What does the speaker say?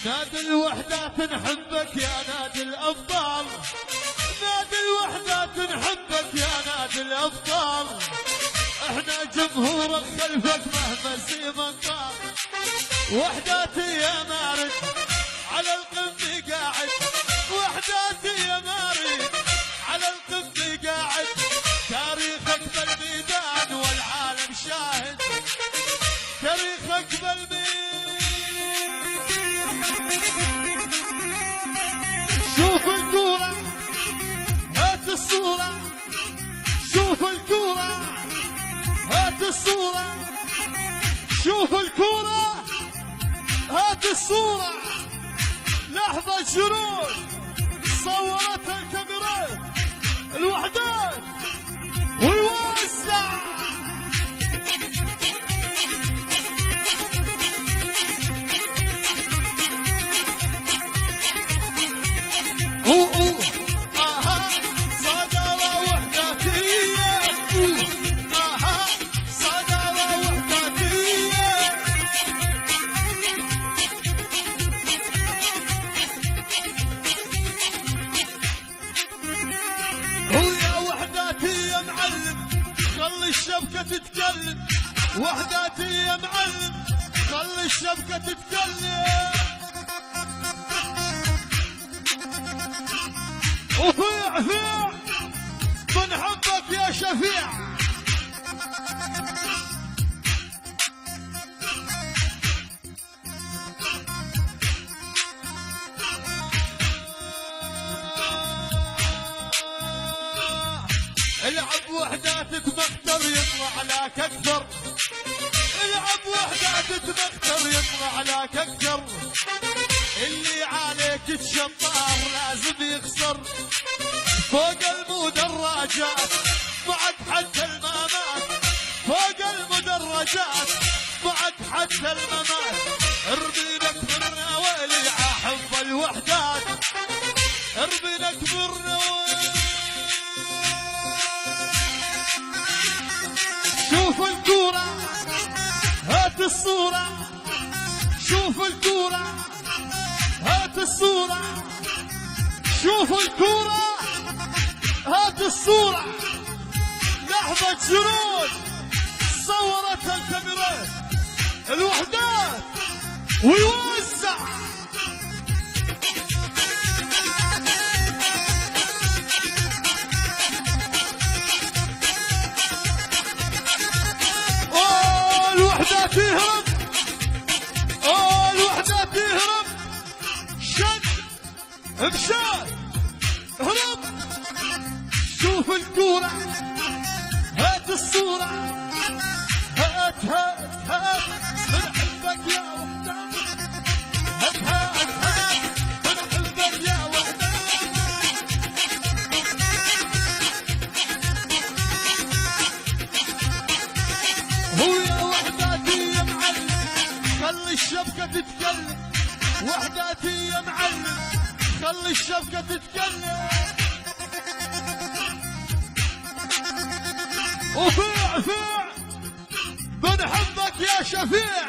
نادي الوحدات نحبك يا نادي الأبطال، نادي الوحدات نحبك يا نادي الأبطال، احنا جمهورك خلفك مهما الزمن طال، وحداتي يا مارد على القمة قاعد، وحداتي يا مارد على القمة قاعد، تاريخك بالميدان والعالم شاهد، تاريخك بالميدان. شوف الكورة هات الصورة، شوف الكورة هات الصورة، شوف الكورة هات الصورة، لحظة جنون صورتها الكاميرات الوحدات ويوسع. خلي الشبكة تتكلم، وحداتي يا معلم خلي الشبكة تتكلم، وفيع فيع بنحبك يا شفيع. العب وحداتك مختر يطلع لك اكثر، العب وحداتك مختر يطلع لك اكثر، اللي عليك تشطار لازم يخسر، فوق المدرجات بعد حتى الممات، فوق المدرجات بعد حتى الممات، ارمينا كبرنا ويلي حب الوحدات، ارمينا كبرنا شوف الكورة هات الصورة، شوف الكورة هات الصورة، شوف الكورة هات الصورة، لحظة جنون صورتها الكاميرات الوحدات ويوزع. الوحدات يهرب، الوحدات يهرب، شد مشات هرب. شوف الكورة هات الصورة، هات هات هات بنحبك يا وحدات، هات هات هات بنحبك يا وحدات. هو يا وحداتي يا معلم خلي الشبكة تتكلم، وحداتي يا معلم خلي الشبكة تتكلم، وفيع فيع بنحبك يا شفيع.